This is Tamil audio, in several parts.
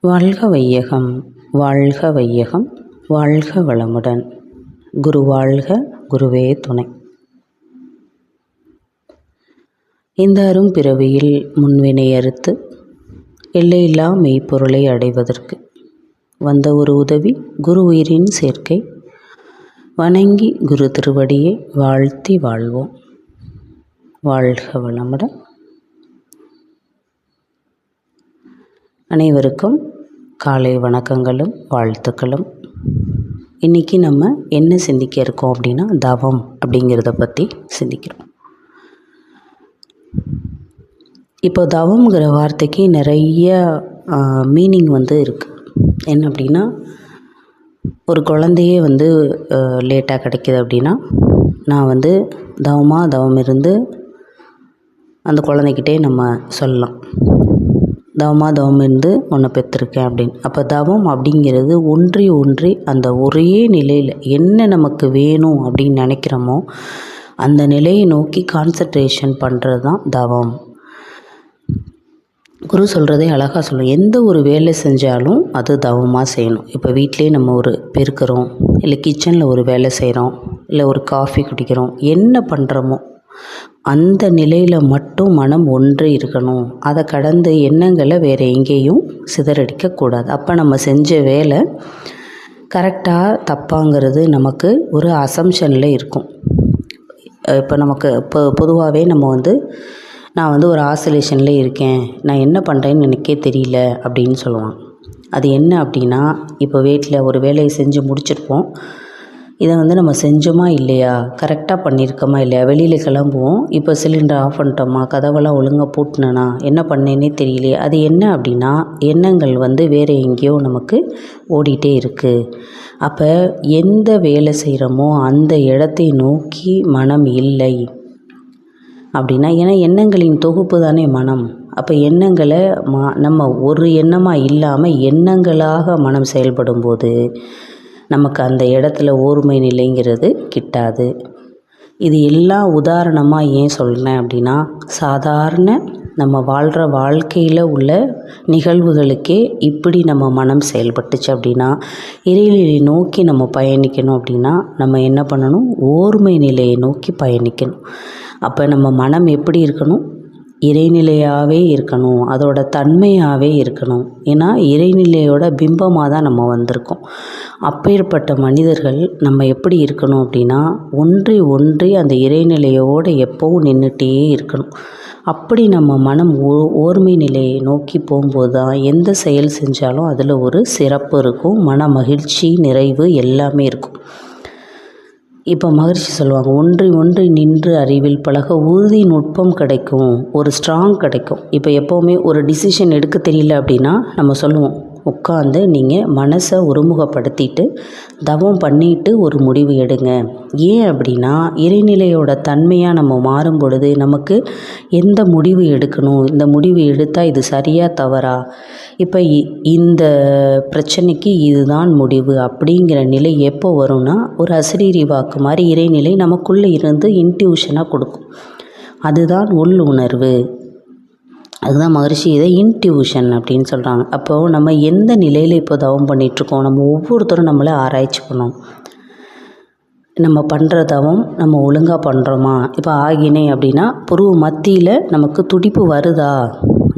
வாழ்க வையகம், வாழ்க வையகம், வாழ்க வளமுடன். குரு வாழ்க, குருவே துணை. இந்த அரும் பிறவியில் முன்வினை அறுத்து எல்லையில்லா மெய்ப்பொருளை அடைவதற்கு வந்த ஒரு உதவி குரு உயிரின் சேர்க்கை. வணங்கி குரு திருவடியை வாழ்த்தி வாழ்வோம். வாழ்க வளமுடன். அனைவருக்கும் காலை வணக்கங்களும் வாழ்த்துக்களும். இன்றைக்கி நம்ம என்ன சிந்திக்க இருக்கோம் அப்படின்னா, தவம் அப்படிங்கிறத பற்றி சிந்திக்கிறோம். இப்போ தவம்ங்கிற வார்த்தைக்கு நிறைய மீனிங் இருக்குது. என்ன அப்படின்னா, ஒரு குழந்தையே லேட்டாக கிடைக்கிது அப்படின்னா, நான் தவம் இருந்து அந்த குழந்தைகிட்டே நம்ம சொல்லலாம், தவம் இருந்து உன்னை பெற்றிருக்கேன் அப்படின்னு. அப்போ தவம் அப்படிங்கிறது ஒன்றி அந்த ஒரே நிலையில் என்ன நமக்கு வேணும் அப்படின்னு நினைக்கிறோமோ அந்த நிலையை நோக்கி கான்சன்ட்ரேஷன் பண்ணுறது தான் தவம். குரு சொல்கிறதே அழகாக சொல்லும், எந்த ஒரு வேலை செஞ்சாலும் அது தவமாக செய்யணும். இப்போ வீட்டிலே நம்ம ஒரு பெருக்கிறோம், இல்லை கிச்சனில் ஒரு வேலை செய்கிறோம், இல்லை ஒரு காஃபி குடிக்கிறோம், என்ன பண்ணுறோமோ அந்த நிலையில் மட்டும் மனம் ஒன்று இருக்கணும். அதை கடந்து எண்ணங்களை வேறு எங்கேயும் சிதறடிக்கக்கூடாது. அப்போ நம்ம செஞ்ச வேலை கரெக்டாக தப்பாங்கிறது நமக்கு ஒரு அசம்ஷனில் இருக்கும். இப்போ நமக்கு பொதுவாகவே நம்ம நான் ஒரு ஆசோலேஷனில் இருக்கேன், நான் என்ன பண்ணுறேன்னு எனக்கே தெரியல அப்படின்னு சொல்லுவான். அது என்ன அப்படின்னா, இப்போ வீட்டில் ஒரு வேலையை செஞ்சு முடிச்சிருப்போம், இதை நம்ம செஞ்சோமா இல்லையா, கரெக்டாக பண்ணியிருக்கோமா இல்லையா, வெளியில் கிளம்புவோம், இப்போ சிலிண்டர் ஆஃப் பண்ணிட்டோமா, கதவெல்லாம் ஒழுங்காக பூட்டினேனா, என்ன பண்ணேன்னே தெரியலையே. அது என்ன அப்படின்னா, எண்ணங்கள் வேறு எங்கேயோ நமக்கு ஓடிட்டே இருக்குது. அப்போ எந்த வேலை செய்கிறோமோ அந்த இடத்தை நோக்கி மனம் இல்லை அப்படின்னா, ஏன்னா எண்ணங்களின் தொகுப்பு தானே மனம். அப்போ எண்ணங்களை நம்ம ஒரு எண்ணமாக இல்லாமல் எண்ணங்களாக மனம் செயல்படும் போது நமக்கு அந்த இடத்துல ஓர்மை நிலைங்கிறது கிட்டாது. இது எல்லாம் உதாரணமாக ஏன் சொல்கிறேன் அப்படின்னா, சாதாரண நம்ம வாழ்கிற வாழ்க்கையில் உள்ள நிகழ்வுகளுக்கே இப்படி நம்ம மனம் செயல்பட்டுச்சு அப்படின்னா, இறைநிலையை நோக்கி நம்ம பயணிக்கணும் அப்படின்னா நம்ம என்ன பண்ணணும், ஓர்மை நிலையை நோக்கி பயணிக்கணும். அப்போ நம்ம மனம் எப்படி இருக்கணும், இறைநிலையாகவே இருக்கணும், அதோட தன்மையாகவே இருக்கணும். ஏன்னா இறைநிலையோட பிம்பமாக தான் நம்ம வந்திருக்கோம். அப்பேற்பட்ட மனிதர்கள் நம்ம எப்படி இருக்கணும் அப்படின்னா, ஒன்றி அந்த இறைநிலையோடு எப்பவும் நின்றுட்டே இருக்கணும். அப்படி நம்ம மனம் ஓர்மை நிலையை நோக்கி போகும்போது தான் எந்த செயல் செஞ்சாலும் அதில் ஒரு சிறப்பு இருக்கும், மன மகிழ்ச்சி, நிறைவு எல்லாமே இருக்கும். இப்போ மகிழ்ச்சி சொல்லுவாங்க, ஒன்றி நின்று அறிவில் பழக உறுதி நுட்பம் கிடைக்கும், ஒரு ஸ்ட்ராங் கிடைக்கும். இப்போ எப்போவுமே ஒரு டிசிஷன் எடுக்க தெரியல அப்படின்னா நம்ம சொல்லுவோம், உட்காந்து நீங்கள் மனசை ஒருமுகப்படுத்திட்டு தவம் பண்ணிட்டு ஒரு முடிவு எடுங்க. ஏன் அப்படின்னா, இறைநிலையோட தன்மையாக நம்ம மாறும் பொழுது நமக்கு எந்த முடிவு எடுக்கணும், இந்த முடிவு எடுத்தால் இது சரியா தவறா, இப்போ இந்த பிரச்சனைக்கு இதுதான் முடிவு அப்படிங்கிற நிலை எப்போ வரும்னா, ஒரு அசரீரி வாக்கு மாதிரி இறைநிலை நமக்குள்ளே இருந்து இன்ட்யூஷனாக கொடுக்கும். அதுதான் உள் உணர்வு. அதுதான் மகரிஷி இதை இன்ட்யூஷன் அப்படின்னு சொல்கிறாங்க. அப்போது நம்ம எந்த நிலையில் இப்போ தவம் பண்ணிகிட்ருக்கோம், நம்ம ஒவ்வொருத்தரும் நம்மளை ஆராய்ச்சி பண்ணோம். நம்ம பண்ணுற தவம் நம்ம ஒழுங்காக பண்ணுறோமா. இப்போ ஆகினை அப்படின்னா புருவ மத்தியில் நமக்கு துடிப்பு வருதா,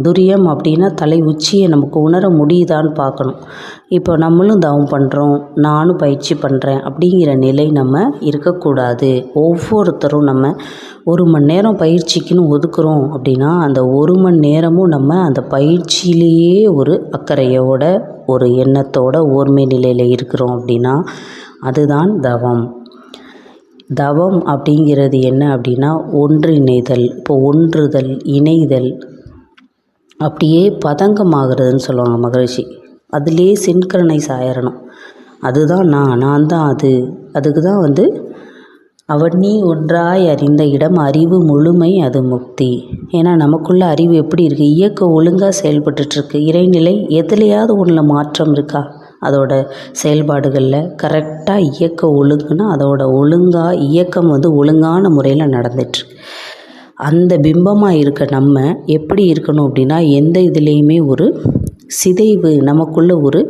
துரியம் அப்படின்னா தலை உச்சியை நமக்கு உணர முடியுதான்னு பார்க்கணும். இப்போ நம்மளும் தவம் பண்ணுறோம், நானும் பயிற்சி பண்ணுறேன் அப்படிங்கிற நிலை நம்ம இருக்கக்கூடாது. ஒவ்வொருத்தரும் நம்ம 1 மணி நேரம் பயிற்சிக்குன்னு ஒதுக்குறோம் அப்படின்னா அந்த 1 மணி நேரமும் நம்ம அந்த பயிற்சியிலேயே ஒரு அக்கறையோட ஒரு எண்ணத்தோட ஓர்மை நிலையில் இருக்கிறோம் அப்படின்னா அதுதான் தவம். தவம் அப்படிங்கிறது என்ன அப்படின்னா, ஒன்றிணைதல். இப்போ ஒன்றுதல், இணைதல், அப்படியே பதங்கமாகிறதுன்னு சொல்லுவாங்க மகரிஷி. அதிலே சின்க்ரனைஸ் ஆயிடணும். அதுதான் நான் தான் அதுக்கு தான் அவனி ஒன்றாய் அறிந்த இடம் அறிவு முழுமை அது முக்தி. ஏன்னா நமக்குள்ள அறிவு எப்படி இருக்குது, இயக்கம் ஒழுங்காக செயல்பட்டுருக்கு. இறைநிலை எதுலையாவது ஒன்றில் மாற்றம் இருக்கா, அதோட செயல்பாடுகளில் கரெக்டாக இயக்க ஒழுங்குனா அதோட இயக்கம் ஒழுங்கான முறையில் நடந்துட்டுருக்கு. அந்த பிம்பமாக இருக்க நம்ம எப்படி இருக்கணும் அப்படின்னா, எந்த இதுலேயுமே ஒரு சிதைவு, நமக்குள்ள ஒரு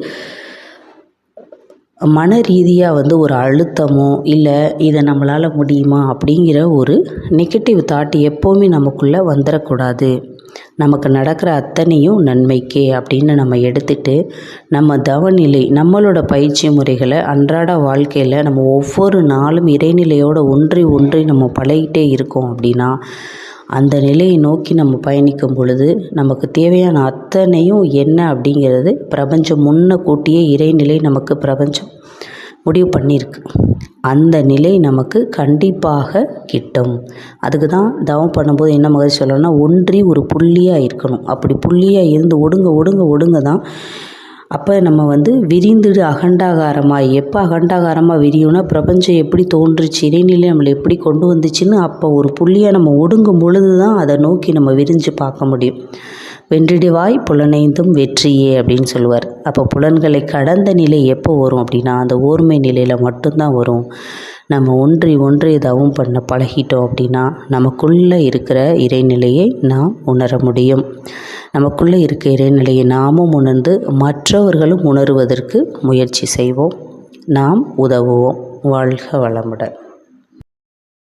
மன ரீதியாக ஒரு அழுத்தமோ இல்லை இதை நம்மளால் முடியுமா அப்படிங்கிற ஒரு நெகட்டிவ் தாட் எப்போவுமே நமக்குள்ளே வந்துடக்கூடாது. நமக்கு நடக்கிற அத்தனையும் நன்மைக்கே அப்படின்னு நம்ம எடுத்துட்டு நம்ம தவநிலை, நம்மளோட பயிற்சி முறைகளை அன்றாட வாழ்க்கையில் நம்ம ஒவ்வொரு நாளும் இறைநிலையோடு ஒன்றி நம்ம பழகிட்டே இருக்கோம் அப்படின்னா அந்த நிலையை நோக்கி நம்ம பயணிக்கும் பொழுது நமக்கு தேவையான அத்தனையும் என்ன அப்படிங்கிறது பிரபஞ்சம் முன்ன கூட்டியே இறைநிலை நமக்கு பிரபஞ்சம் முடிவு பண்ணியிருக்கு. அந்த நிலை நமக்கு கண்டிப்பாக கிட்டும். அதுக்கு தான் தவம் பண்ணும்போது என்ன மகிழ்ச்சி சொல்லணும்னா, ஒன்றி ஒரு புள்ளியாக இருக்கணும். அப்படி புள்ளியாக இருந்து ஒடுங்க தான் அப்போ நம்ம விரிந்துடு அகண்டாகாரமாக, எப்போ அகண்டாகாரமாக விரியும்னா பிரபஞ்சம் எப்படி தோன்றுச்சு, இறைநிலை நம்மளை எப்படி கொண்டு வந்துச்சுன்னு அப்போ ஒரு புள்ளியாக நம்ம ஒடுங்கும் பொழுது தான் அதை நோக்கி நம்ம விரிஞ்சு பார்க்க முடியும். வென்றிடுவாய் புலனைந்தும் வெற்றியே அப்படின்னு சொல்லுவார். அப்போ புலன்களை கடந்த நிலை எப்போ வரும் அப்படின்னா அந்த ஓர்மை நிலையில் மட்டும்தான் வரும். நம்ம ஒன்றி தவம் பண்ண பழகிட்டோம் அப்படின்னா நமக்குள்ளே இருக்கிற இறைநிலையை நாம் உணர முடியும். நமக்குள்ளே இருக்க இறைநிலையை நாமும் உணர்ந்து மற்றவர்களும் உணருவதற்கு முயற்சி செய்வோம். நாம் உதவுவோம். வாழ்க வளமுடன்.